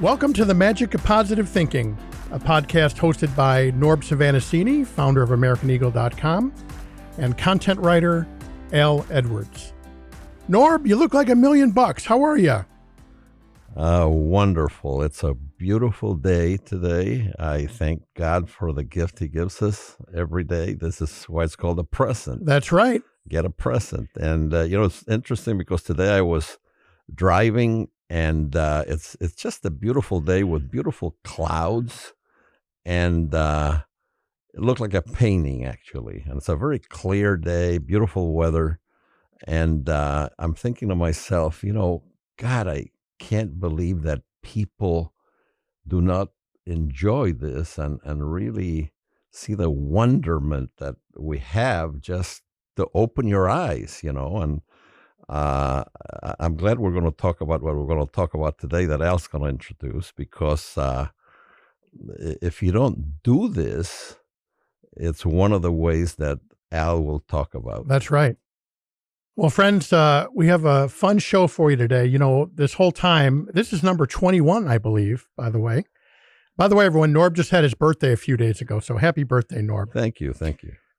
Welcome to the Magic of Positive Thinking, a podcast hosted by Norb Svanascini, founder of AmericanEagle.com, and content writer Al Edwards. Norb, you look like $1,000,000. How are you? Wonderful. It's a beautiful day today. I thank God for the gift he gives us every day. This is why it's called a present. That's right. Get a present. And, it's interesting because today I was driving and it's just a beautiful day with beautiful clouds. And it looked like a painting, actually. And it's a very clear day, beautiful weather. And I'm thinking to myself, God, I can't believe that people do not enjoy this and really see the wonderment that we have just to open your eyes, and I'm glad we're going to talk about what we're going to talk about today that Al's going to introduce, because if you don't do this, it's one of the ways that Al will talk about. That's right. Well, friends, we have a fun show for you today. This whole time, this is number 21, I believe, by the way. By the way, everyone, Norb just had his birthday a few days ago, so happy birthday, Norb. Thank you.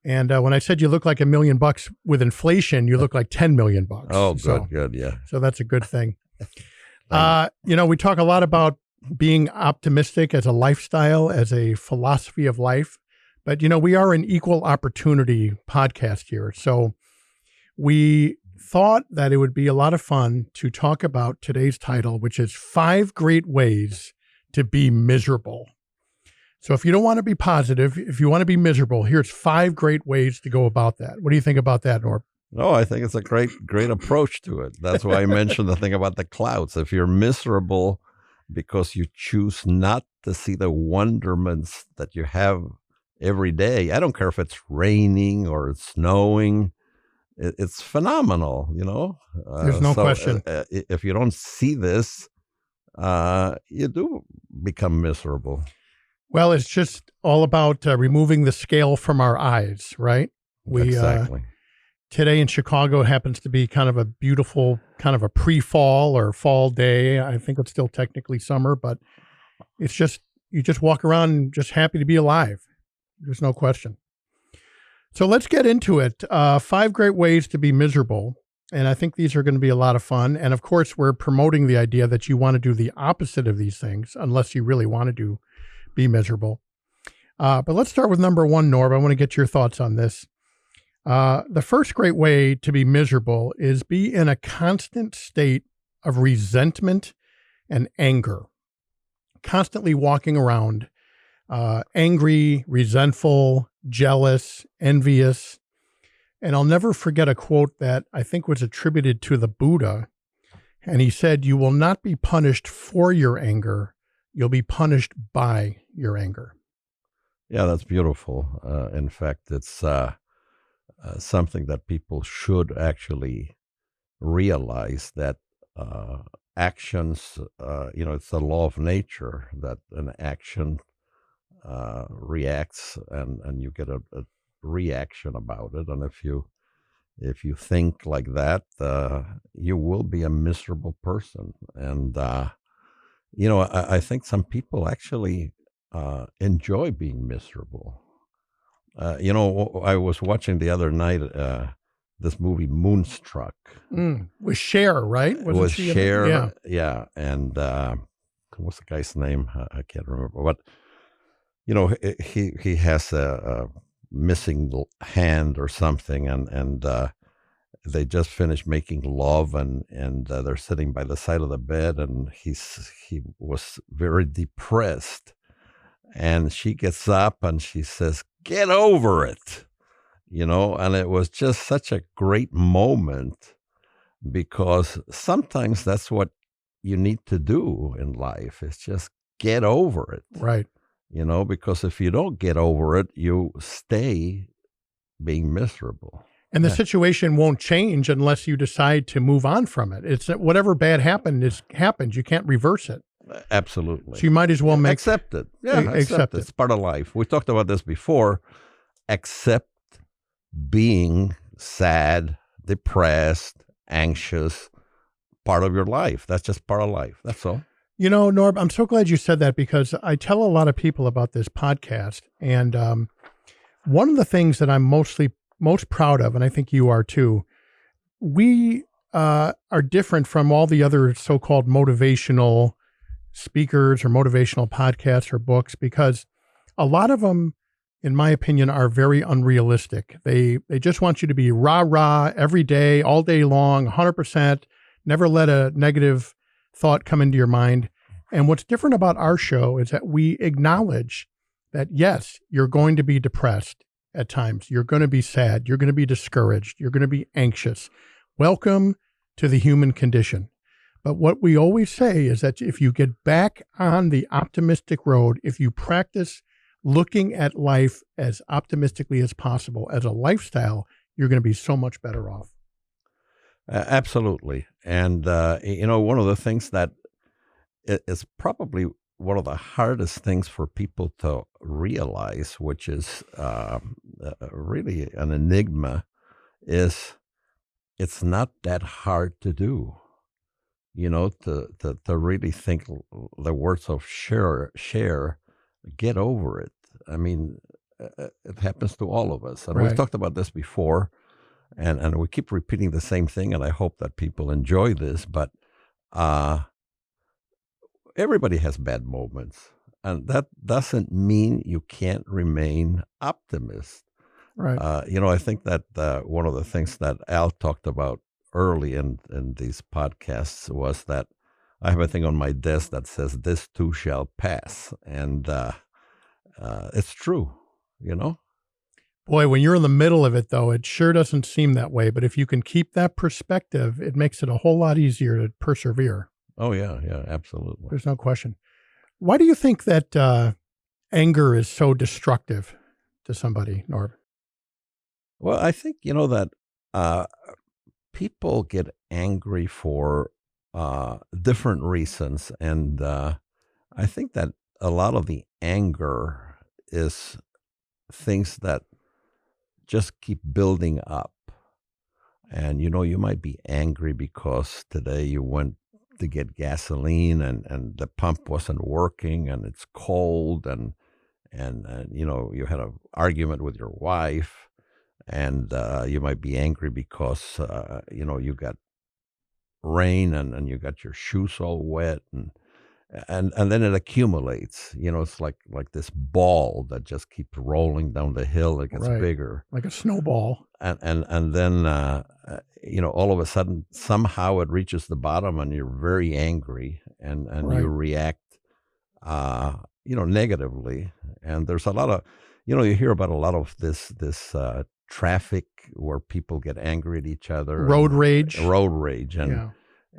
And when I said you look like $1,000,000 with inflation, you look like $10,000,000. Oh, good, yeah. So that's a good thing. We talk a lot about being optimistic as a lifestyle, as a philosophy of life. But, we are an equal opportunity podcast here. So we thought that it would be a lot of fun to talk about today's title, which is 5 Great Ways to Be Miserable. So if you don't want to be positive, if you want to be miserable, here's 5 great ways to go about that. What do you think about that, Norb? No, I think it's a great approach to it. That's why I mentioned the thing about the clouds. If you're miserable because you choose not to see the wonderments that you have every day, I don't care if it's raining or it's snowing, it's phenomenal, There's no question. If you don't see this, you do become miserable. Well, it's just all about removing the scale from our eyes, right? Exactly. Today in Chicago happens to be kind of a beautiful, kind of a pre-fall or fall day. I think it's still technically summer, but it's just, you just walk around just happy to be alive. There's no question. So let's get into it. 5 great ways to be miserable. And I think these are going to be a lot of fun. And of course, we're promoting the idea that you want to do the opposite of these things, unless you really want to be miserable. But let's start with number 1, Norb. I want to get your thoughts on this. The first great way to be miserable is be in a constant state of resentment and anger. Constantly walking around angry, resentful, jealous, envious. And I'll never forget a quote that I think was attributed to the Buddha. And he said, "You will not be punished for your anger. You'll be punished by your anger." Yeah, that's beautiful. In fact, it's something that people should actually realize, that actions, it's the law of nature that an action reacts and you get a reaction about it. And if you think like that, you will be a miserable person. And I think some people actually enjoy being miserable. I was watching the other night this movie Moonstruck. With Cher, right? It was Cher, yeah. And what's the guy's name? I can't remember. But he has a missing hand or something, and they just finished making love, and they're sitting by the side of the bed, and he was very depressed, and she gets up and she says, "Get over it," and it was just such a great moment, because sometimes that's what you need to do in life, is just get over it. Right. Because if you don't get over it, you stay being miserable. And the situation won't change unless you decide to move on from it. It's whatever bad happened. You can't reverse it. Absolutely. So you might as well accept it. Yeah, accept it. It's part of life. We talked about this before. Accept being sad, depressed, anxious, part of your life. That's just part of life. That's all. You know, Norb, I'm so glad you said that because I tell a lot of people about this podcast. And one of the things that I'm most proud of, and I think you are too, we are different from all the other so-called motivational speakers or motivational podcasts or books because a lot of them, in my opinion, are very unrealistic. They just want you to be rah rah every day, all day long, 100%. Never let a negative thought come into your mind. And what's different about our show is that we acknowledge that yes, you're going to be depressed at times. You're going to be sad. You're going to be discouraged. You're going to be anxious. Welcome to the human condition. But what we always say is that if you get back on the optimistic road, if you practice looking at life as optimistically as possible as a lifestyle, you're going to be so much better off. Absolutely. And, one of the things that is probably one of the hardest things for people to realize, which is really an enigma, is it's not that hard to do. To really think the words of share, get over it. I mean, it happens to all of us. And we've Right. talked about this before, and we keep repeating the same thing, and I hope that people enjoy this, but uh, everybody has bad moments. And that doesn't mean you can't remain optimist. Right. I think that one of the things that Al talked about early in these podcasts was that I have a thing on my desk that says, "This too shall pass," and it's true. You know. Boy, when you're in the middle of it, though, it sure doesn't seem that way. But if you can keep that perspective, it makes it a whole lot easier to persevere. Oh yeah, yeah, absolutely. There's no question. Why do you think that anger is so destructive to somebody, Norb? Well, I think that people get angry for different reasons, and I think that a lot of the anger is things that just keep building up. And you might be angry because today you went to get gasoline and the pump wasn't working and it's cold and you had an argument with your wife, and you might be angry because you got rain and you got your shoes all wet, and then it accumulates. It's like this ball that just keeps rolling down the hill. It gets Right. bigger, Like a snowball. and then all of a sudden somehow it reaches the bottom and you're very angry, and Right. you react negatively. And there's a lot of you hear about a lot of this traffic where people get angry at each other, Road rage. and Yeah.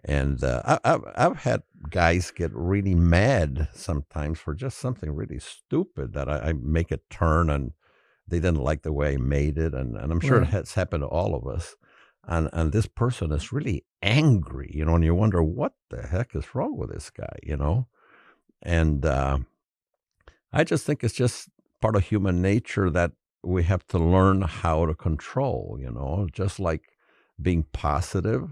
and I've had guys get really mad sometimes for just something really stupid that I make a turn and they didn't like the way I made it, and I'm sure it Right. has happened to all of us. And this person is really angry, and you wonder what the heck is wrong with this guy. And I just think it's just part of human nature that we have to learn how to control. Just like being positive.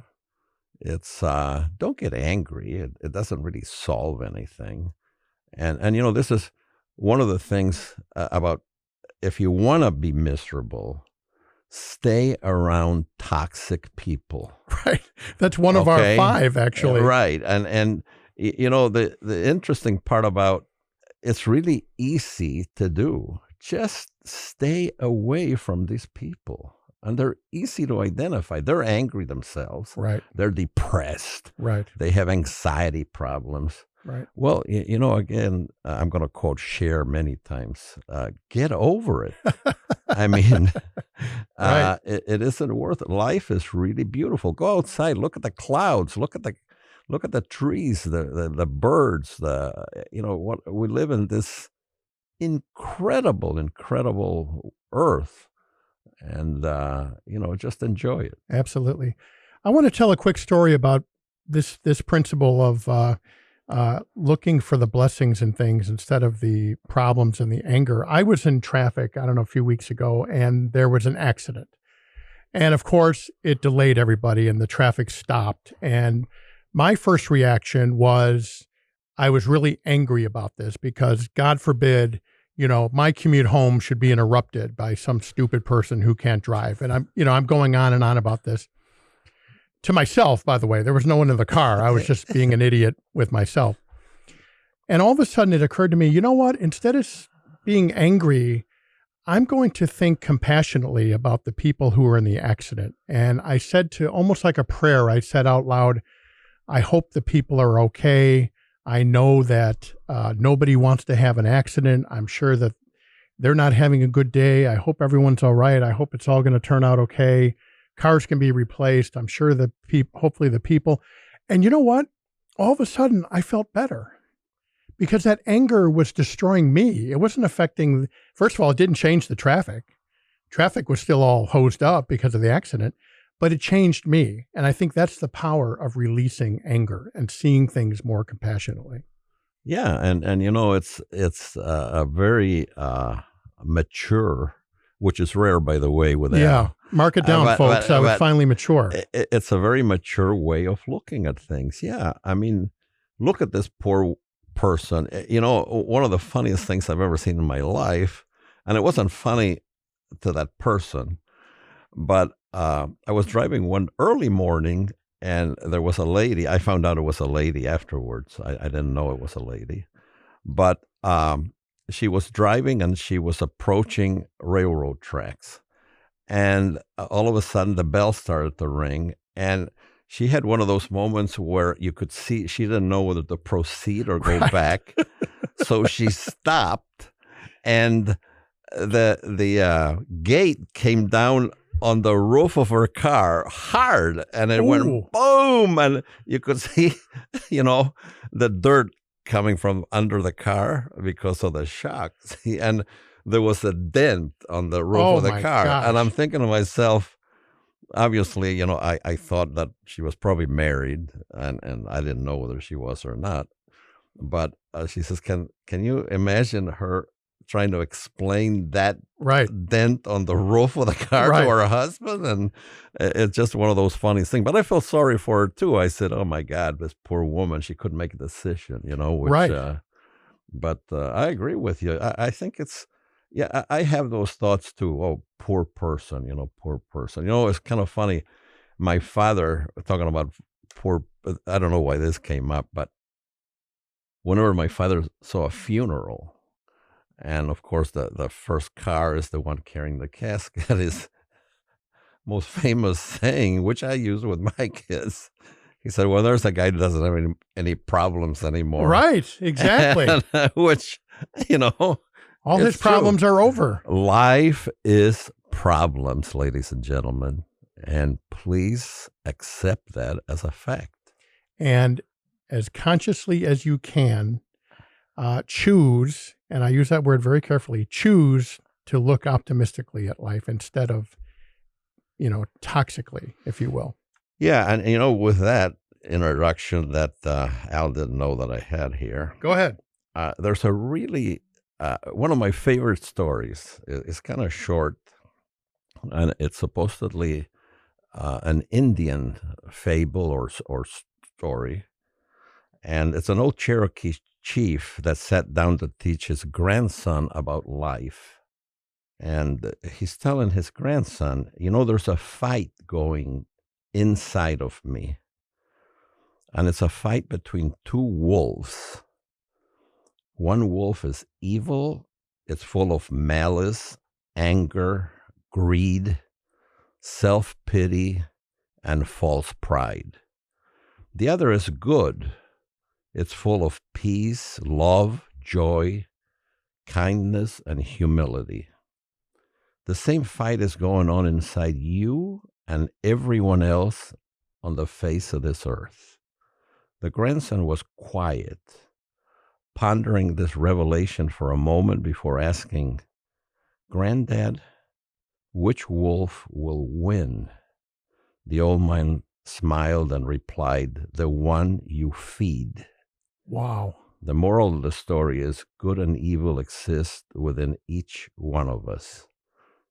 It's don't get angry. It doesn't really solve anything. And this is one of the things about, if you want to be miserable, stay around toxic people. Right. That's one of our Okay? 5, actually. Right. And the interesting part about, it's really easy to do. Just stay away from these people. And they're easy to identify. They're angry themselves. Right. They're depressed. Right. They have anxiety problems. Right. Well, again, I'm going to quote Cher many times. Get over it. I mean, Right. it isn't worth it. Life is really beautiful. Go outside. Look at the clouds. Look at the trees. The birds. What we live in, this incredible earth. And just enjoy it. Absolutely. I want to tell a quick story about this principle of looking for the blessings in things instead of the problems and the anger. I was in traffic, I don't know, a few weeks ago, and there was an accident. And of course, it delayed everybody and the traffic stopped. And my first reaction was, I was really angry about this because God forbid, my commute home should be interrupted by some stupid person who can't drive. And I'm going on and on about this to myself, by the way. There was no one in the car. I was just being an idiot with myself. And all of a sudden it occurred to me, you know what? Instead of being angry, I'm going to think compassionately about the people who were in the accident. And I said, to almost like a prayer, I said out loud, I hope the people are okay. I know that nobody wants to have an accident. I'm sure that they're not having a good day. I hope everyone's all right. I hope it's all going to turn out okay. Cars can be replaced. I'm sure hopefully the people. And you know what? All of a sudden I felt better because that anger was destroying me. It wasn't affecting, first of all, it didn't change the traffic. Traffic was still all hosed up because of the accident, but it changed me. And I think that's the power of releasing anger and seeing things more compassionately. Yeah, and it's a very mature, which is rare, by the way. With Yeah, mark it down, folks. I was finally mature. It's a very mature way of looking at things. Yeah, I mean, look at this poor person. One of the funniest things I've ever seen in my life, and it wasn't funny to that person, but I was driving one early morning, and there was a lady. I found out it was a lady afterwards. I didn't know it was a lady, but she was driving and she was approaching railroad tracks. And all of a sudden the bell started to ring, and she had one of those moments where you could see she didn't know whether to proceed or go back. So she stopped, and the gate came down on the roof of her car hard, and it went boom, and you could see, the dirt coming from under the car because of the shock. And there was a dent on the roof of the car. Gosh. And I'm thinking to myself, obviously, I thought that she was probably married, and I didn't know whether she was or not. But she says, can you imagine her trying to explain that dent on the roof of the car to her husband? And it's just one of those funny things. But I felt sorry for her too. I said, oh my God, this poor woman, she couldn't make a decision, which, but I agree with you. I think it's, I have those thoughts too. Oh, poor person, poor person. It's kind of funny. My father, talking about poor, I don't know why this came up, but whenever my father saw a funeral, and of course the first car is the one carrying the casket, his most famous saying, which I use with my kids, he said, well, there's a guy who doesn't have any problems anymore. Right, exactly. And, which, all his problems are over. Life is problems, ladies and gentlemen, and please accept that as a fact. And as consciously as you can, choose, and I use that word very carefully, choose to look optimistically at life instead of, toxically, if you will. Yeah, and with that introduction that Al didn't know that I had here. Go ahead. There's a really, one of my favorite stories. It's kind of short, and it's supposedly an Indian fable or story. And it's an old Cherokee chief that sat down to teach his grandson about life. And he's telling his grandson, there's a fight going inside of me. And it's a fight between two wolves. One wolf is evil. It's full of malice, anger, greed, self-pity, and false pride. The other is good. It's full of peace, love, joy, kindness, and humility. The same fight is going on inside you and everyone else on the face of this earth. The grandson was quiet, pondering this revelation for a moment before asking, Granddad, which wolf will win? The old man smiled and replied, the one you feed. Wow. The moral of the story is good and evil exist within each one of us.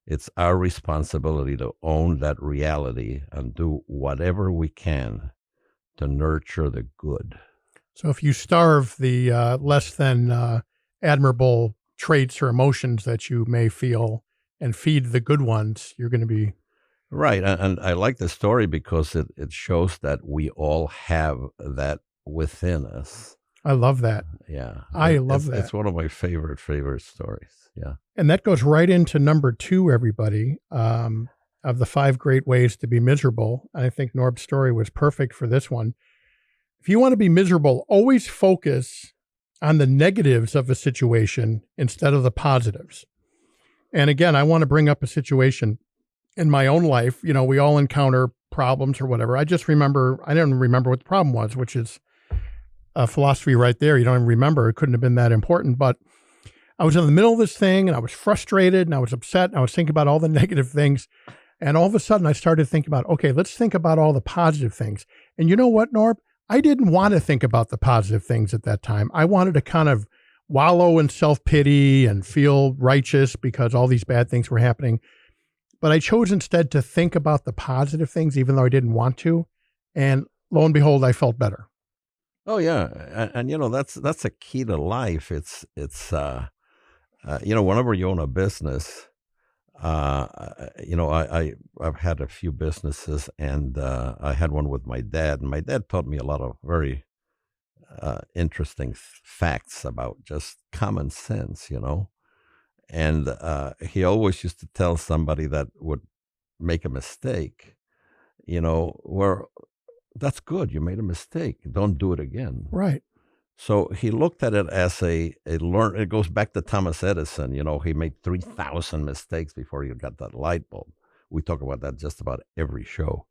It's our responsibility to own that reality and do whatever we can to nurture the good. So if you starve the less than admirable traits or emotions that you may feel and feed the good ones, you're going to be Right. And I like the story because it shows that we all have that within us. I love that. Yeah. I love It's that. one of my favorite stories. Yeah. And that goes right into number 2, everybody, of the 5 great ways to be miserable. I think Norb's story was perfect for this one. If you want to be miserable, always focus on the negatives of a situation instead of the positives. And again, I want to bring up a situation in my own life. You know, we all encounter problems or whatever. I don't remember what the problem was, which is a philosophy right there. You don't even remember. It couldn't have been that important. But I was in the middle of this thing and I was frustrated and I was upset and I was thinking about all the negative things. And all of a sudden I started thinking about, okay, let's think about all the positive things. And you know what, Norb? I didn't want to think about the positive things at that time. I wanted to kind of wallow in self-pity and feel righteous because all these bad things were happening. But I chose instead to think about the positive things, even though I didn't want to. And lo and behold, I felt better. Oh yeah. And you know, that's a key to life. You know, whenever you own a business, you know, I've had a few businesses, and I had one with my dad, and my dad taught me a lot of very interesting facts about just common sense, you know. And he always used to tell somebody that would make a mistake, you know, well, that's good. You made a mistake. Don't do it again. Right. So he looked at it as a learn. It goes back to Thomas Edison. You know, he made 3,000 mistakes before he got that light bulb. We talk about that just about every show.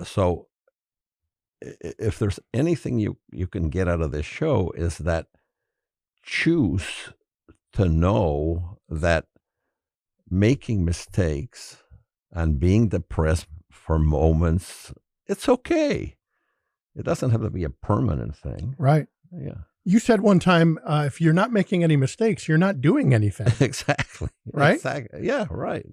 So if there's anything you can get out of this show is that choose to know that making mistakes and being depressed for moments, it's okay. It doesn't have to be a permanent thing. Right. Yeah. You said one time, if you're not making any mistakes, you're not doing anything. Exactly. Right? Exactly. Yeah, right.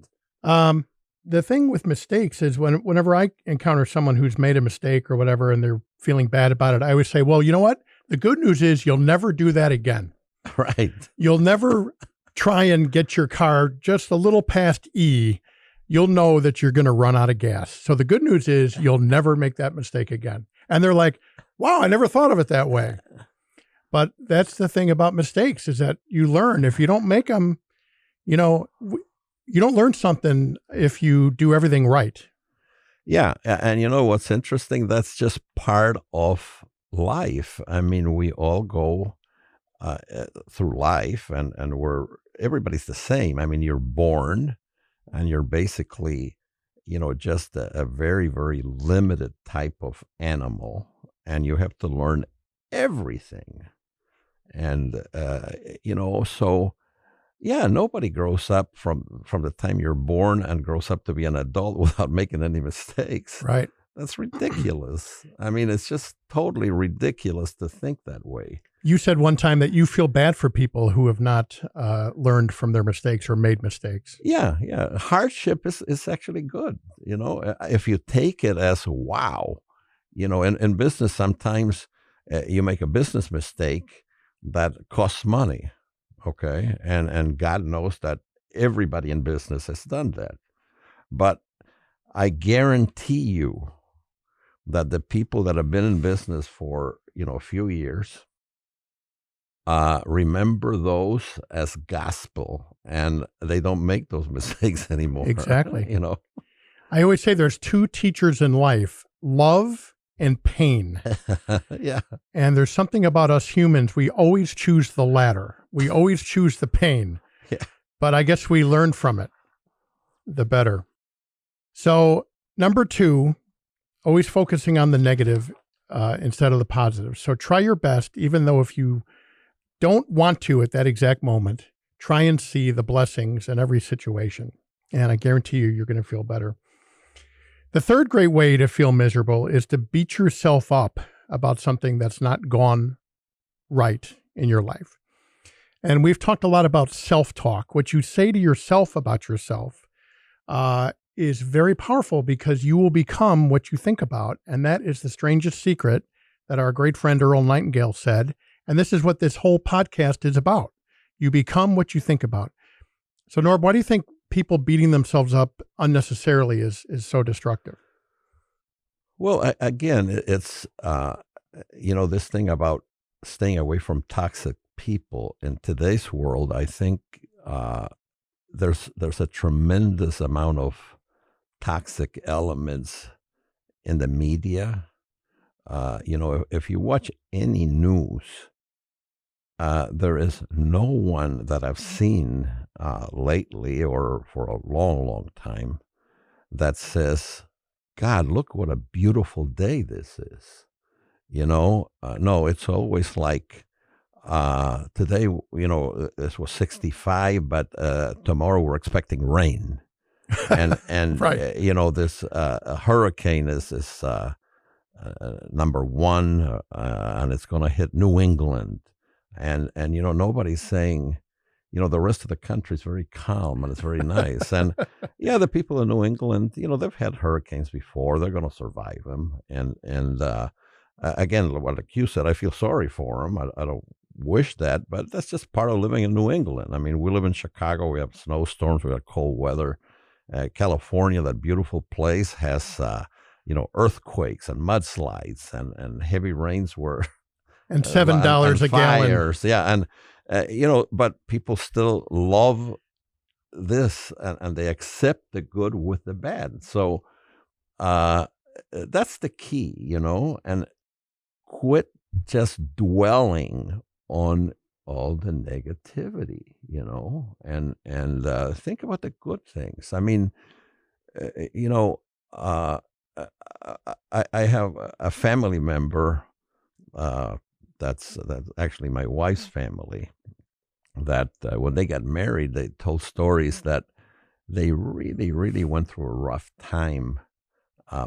The thing with mistakes is whenever I encounter someone who's made a mistake or whatever, and they're feeling bad about it, I always say, well, you know what? The good news is you'll never do that again. Right. You'll never try and get your car just a little past E. You'll know that you're going to run out of gas. So the good news is you'll never make that mistake again. And they're like, wow, I never thought of it that way. But that's the thing about mistakes is that you learn. If you don't make them, you know, you don't learn something if you do everything right. Yeah. And you know what's interesting? That's just part of life. I mean, we all go through life and everybody's the same. I mean, you're born and you're basically, you know, just a very, very limited type of animal, and you have to learn everything. And, you know, so yeah, nobody grows up from the time you're born and grows up to be an adult without making any mistakes. Right. That's ridiculous. I mean, it's just totally ridiculous to think that way. You said one time that you feel bad for people who have not learned from their mistakes or made mistakes. Yeah, yeah. Hardship is actually good. You know, if you take it as wow, you know, in business, sometimes you make a business mistake that costs money. Okay. And God knows that everybody in business has done that. But I guarantee you that the people that have been in business for, you know, a few years, remember those as gospel, and they don't make those mistakes anymore. Exactly. You know, I always say there's 2 teachers in life, love and pain. yeah. And there's something about us humans. We always choose the latter. We always choose the pain. Yeah. But I guess we learn from it, the better. So number 2, always focusing on the negative instead of the positive. So try your best, even though if you don't want to at that exact moment, try and see the blessings in every situation. And I guarantee you're going to feel better. The third great way to feel miserable is to beat yourself up about something that's not gone right in your life. And we've talked a lot about self-talk. What you say to yourself about yourself is very powerful because you will become what you think about. And that is the strangest secret that our great friend Earl Nightingale said, and this is what this whole podcast is about. You become what you think about. So, Norb, why do you think people beating themselves up unnecessarily is so destructive? Well, again, it's this thing about staying away from toxic people in today's world. I think there's a tremendous amount of toxic elements in the media. If you watch any news, there is no one that I've seen lately or for a long, long time that says, God, look what a beautiful day this is. No, it's always like today, this was 65, but tomorrow we're expecting rain. And Right. this hurricane is number one, and it's going to hit New England. And nobody's saying, the rest of the country is very calm and it's very nice. And yeah, the people in New England, they've had hurricanes before. They're going to survive them. And again, like you said, I feel sorry for them. I don't wish that, but that's just part of living in New England. I mean, we live in Chicago. We have snowstorms. We have cold weather. California, that beautiful place, has earthquakes and mudslides and heavy rains where And $7 a gallon. fires. Yeah, and but people still love this, and they accept the good with the bad. So that's the key, and quit just dwelling on all the negativity, and think about the good things. I mean, you know, I have a family member that's actually my wife's family. That when they got married, they told stories that they really, really went through a rough time,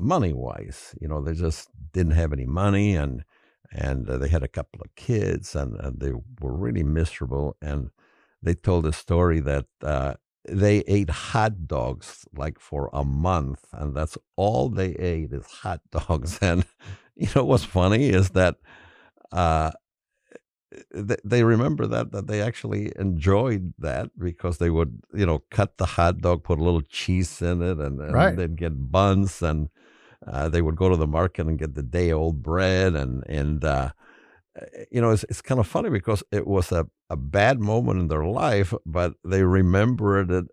money wise. They just didn't have any money, and they had a couple of kids, and they were really miserable. And they told a story that they ate hot dogs like for a month, and that's all they ate is hot dogs. And what's funny is that they remember that they actually enjoyed that because they would cut the hot dog, put a little cheese in it, and Right. they'd get buns, and they would go to the market and get the day old bread, and it's kind of funny because it was a bad moment in their life, but they remembered it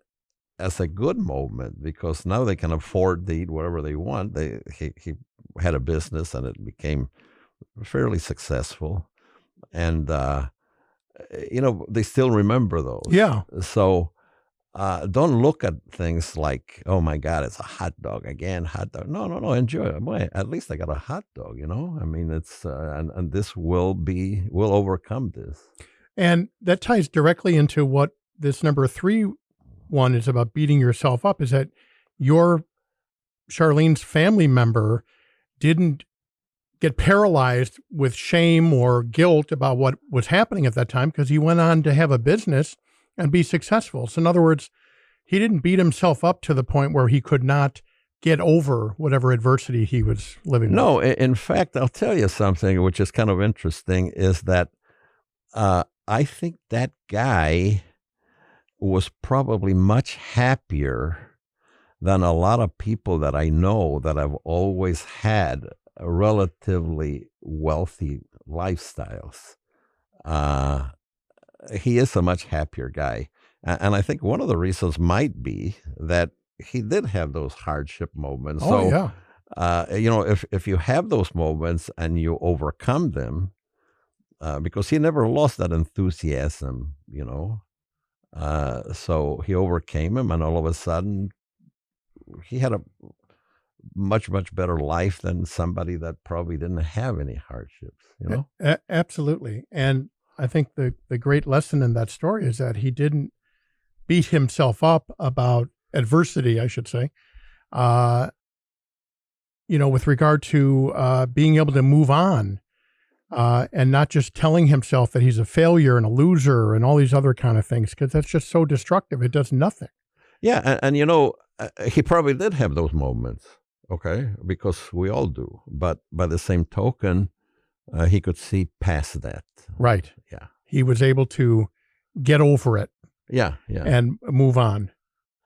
as a good moment because now they can afford to eat whatever they want. He had a business and it became fairly successful, and they still remember those. Yeah. So don't look at things like, oh my God, it's a hot dog again, hot dog. No, enjoy it. Boy, at least I got a hot dog. I mean, it's and this will overcome this. And that ties directly into what this number 3 one is about, beating yourself up, is that your Charlene's family member didn't get paralyzed with shame or guilt about what was happening at that time because he went on to have a business and be successful. So in other words, he didn't beat himself up to the point where he could not get over whatever adversity he was living with. No, in fact, I'll tell you something which is kind of interesting is that I think that guy was probably much happier than a lot of people that I know that have always had relatively wealthy lifestyles. He is a much happier guy. And I think one of the reasons might be that he did have those hardship moments. Oh, So, yeah. if you have those moments and you overcome them, because he never lost that enthusiasm, so he overcame him, and all of a sudden he had a much, much better life than somebody that probably didn't have any hardships, Absolutely. And I think the great lesson in that story is that he didn't beat himself up about adversity, I should say, with regard to being able to move on and not just telling himself that he's a failure and a loser and all these other kind of things, because that's just so destructive. It does nothing. Yeah, and he probably did have those moments, okay, because we all do. But by the same token, he could see past that. Right. Yeah. He was able to get over it Yeah. Yeah. and move on.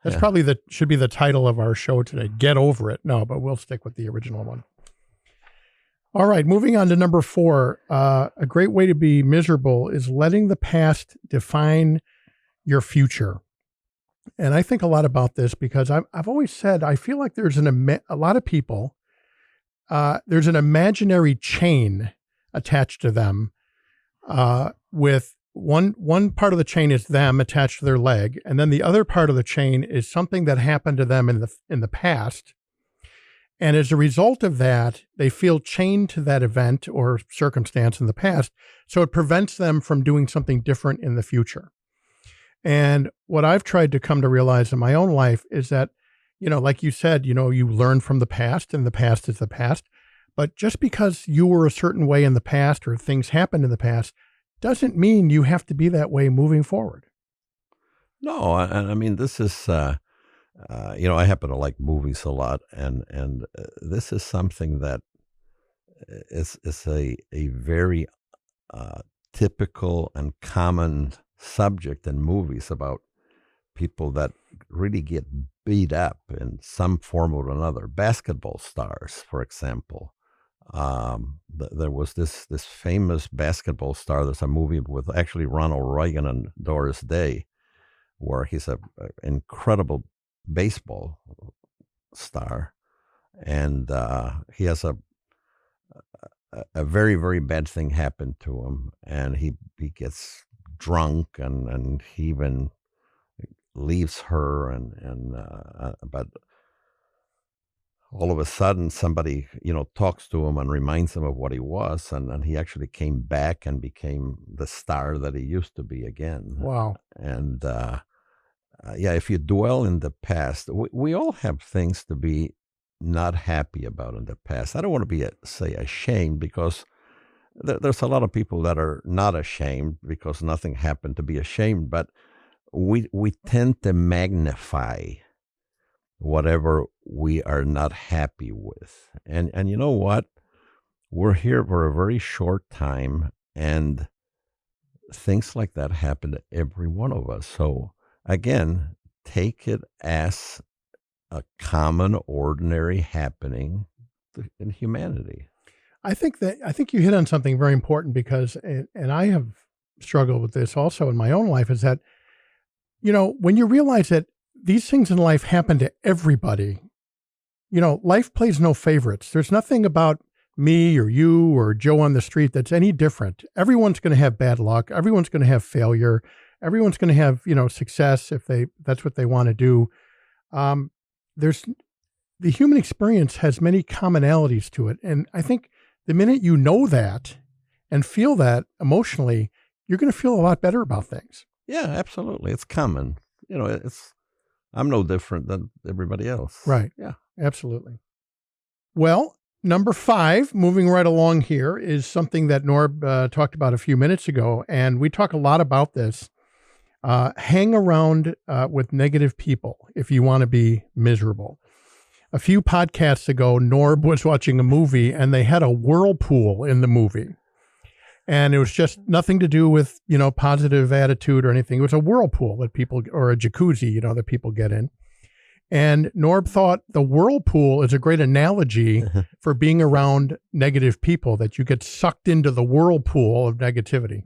That's Yeah. probably should be the title of our show today. Get over it. No, but we'll stick with the original one. All right, moving on to number 4. A great way to be miserable is letting the past define your future. And I think a lot about this because I've always said I feel like there's a lot of people. There's an imaginary chain attached to them. With one part of the chain is them attached to their leg, and then the other part of the chain is something that happened to them in the past. And as a result of that, they feel chained to that event or circumstance in the past. So it prevents them from doing something different in the future. And what I've tried to come to realize in my own life is that, like you said, you learn from the past and the past is the past. But just because you were a certain way in the past or things happened in the past doesn't mean you have to be that way moving forward. No, I mean, this is, I happen to like movies a lot, and this is something that is a very typical and common subject in movies about people that really get beat up in some form or another. Basketball stars, for example. There was this famous basketball star. There's a movie with actually Ronald Reagan and Doris Day, where he's a incredible baseball star, and he has a very, very bad thing happen to him, and he gets drunk, and he even leaves her, but all of a sudden somebody talks to him and reminds him of what he was, and he actually came back and became the star that he used to be again. Wow. And if you dwell in the past, we all have things to be not happy about in the past. I don't want to be say ashamed, because there's a lot of people that are not ashamed because nothing happened to be ashamed, but we tend to magnify whatever we are not happy with. And you know what? We're here for a very short time, and things like that happen to every one of us. So again, take it as a common, ordinary happening in humanity. I think you hit on something very important because, and I have struggled with this also in my own life, is that, when you realize that these things in life happen to everybody, life plays no favorites. There's nothing about me or you or Joe on the street that's any different. Everyone's going to have bad luck. Everyone's going to have failure. Everyone's going to have, success if that's what they want to do. The human experience has many commonalities to it. And I think the minute you know that and feel that emotionally, you're going to feel a lot better about things. Yeah, absolutely. It's common. I'm no different than everybody else. Right. Yeah, absolutely. Well, number 5, moving right along here, is something that Norb talked about a few minutes ago. And we talk a lot about this. Hang around with negative people if you want to be miserable. A few podcasts ago, Norb was watching a movie and they had a whirlpool in the movie. And it was just nothing to do with, positive attitude or anything. It was a whirlpool that people, or a jacuzzi, that people get in. And Norb thought the whirlpool is a great analogy for being around negative people, that you get sucked into the whirlpool of negativity.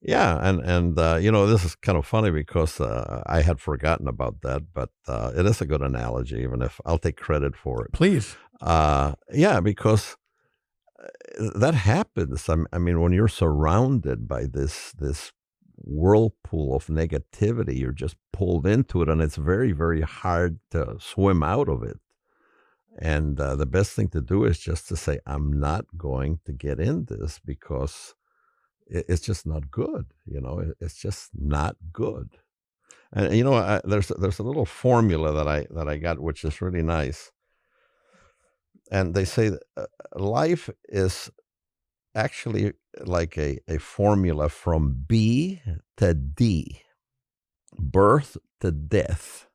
Yeah, and this is kind of funny because I had forgotten about that, but it is a good analogy, even if I'll take credit for it. Please. Because that happens. I mean, when you're surrounded by this whirlpool of negativity, you're just pulled into it, and it's very, very hard to swim out of it. And the best thing to do is just to say, I'm not going to get in this, because it's just not good. It's just not good. And there's a little formula that I got, which is really nice. And they say that life is actually like a formula from B to D, birth to death.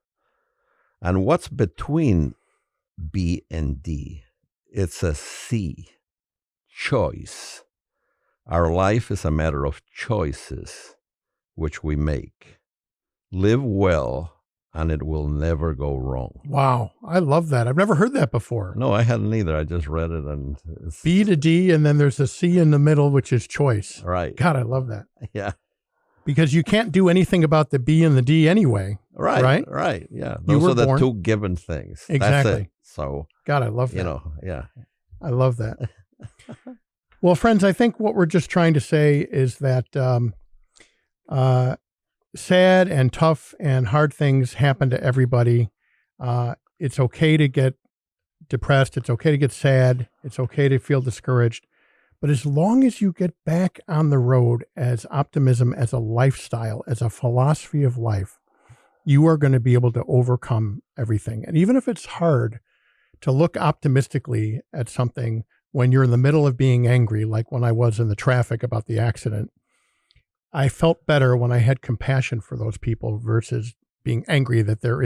And what's between B and D? It's a C, choice. Our life is a matter of choices which we make. Live well, and it will never go wrong. Wow. I love that. I've never heard that before. No, I hadn't either. I just read it, and it's B to D, and then there's a C in the middle, which is choice. right. God, I love that. Yeah. Because you can't do anything about the B and the D anyway. Right. Right? Yeah. You Those were are the born- two given things. Exactly. That's it. So, God, I love that. you know, yeah. I love that. Well, friends, I think what we're just trying to say is that sad and tough and hard things happen to everybody. It's okay to get depressed. It's okay to get sad. It's okay to feel discouraged. But as long as you get back on the road as optimism, as a lifestyle, as a philosophy of life, you are going to be able to overcome everything. And even if it's hard to look optimistically at something when you're in the middle of being angry, like when I was in the traffic about the accident, I felt better when I had compassion for those people versus being angry that they're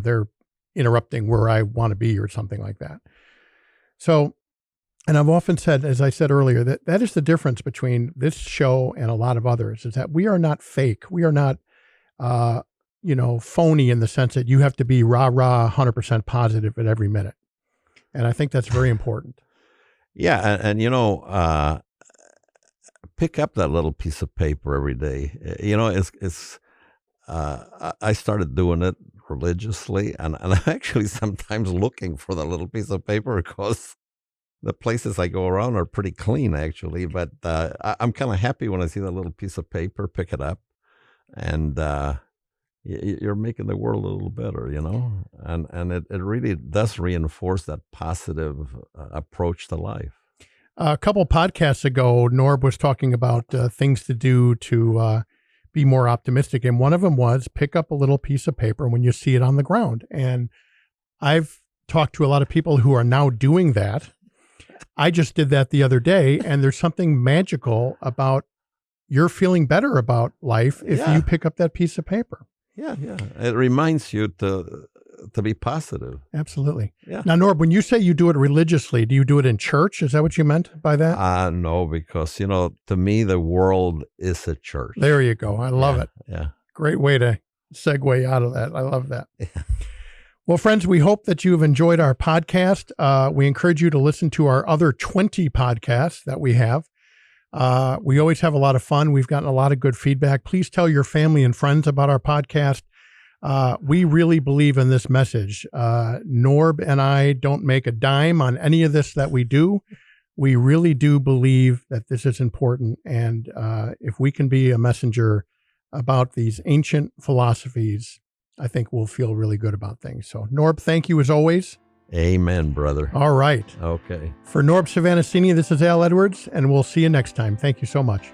they're interrupting where I want to be or something like that. So, and I've often said, as I said earlier, that is the difference between this show and a lot of others, is that we are not fake. We are not, phony in the sense that you have to be rah-rah 100% positive at every minute. And I think that's very important. Yeah. And pick up that little piece of paper every day. I started doing it religiously, and I'm actually sometimes looking for the little piece of paper because the places I go around are pretty clean, actually. But I'm kind of happy when I see that little piece of paper, pick it up, and you're making the world a little better, and it really does reinforce that positive approach to life. A couple podcasts ago, Norb was talking about things to do to be more optimistic. And one of them was pick up a little piece of paper when you see it on the ground. And I've talked to a lot of people who are now doing that. I just did that the other day, and there's something magical about you're feeling better about life if you pick up that piece of paper. Yeah. It reminds you to be positive. Absolutely. Yeah. Now, Norb, when you say you do it religiously, do you do it in church? Is that what you meant by that? No, because, to me, the world is a church. There you go. I love it. Yeah. Great way to segue out of that. I love that. Yeah. Well, friends, we hope that you've enjoyed our podcast. We encourage you to listen to our other 20 podcasts that we have. We always have a lot of fun. We've gotten a lot of good feedback. Please tell your family and friends about our podcast. We really believe in this message. Norb and I don't make a dime on any of this that we do. We really do believe that this is important. And if we can be a messenger about these ancient philosophies, I think we'll feel really good about things. So, Norb, thank you as always. Amen, brother. All right. Okay. For Norb Svanascini, this is Al Edwards, and we'll see you next time. Thank you so much.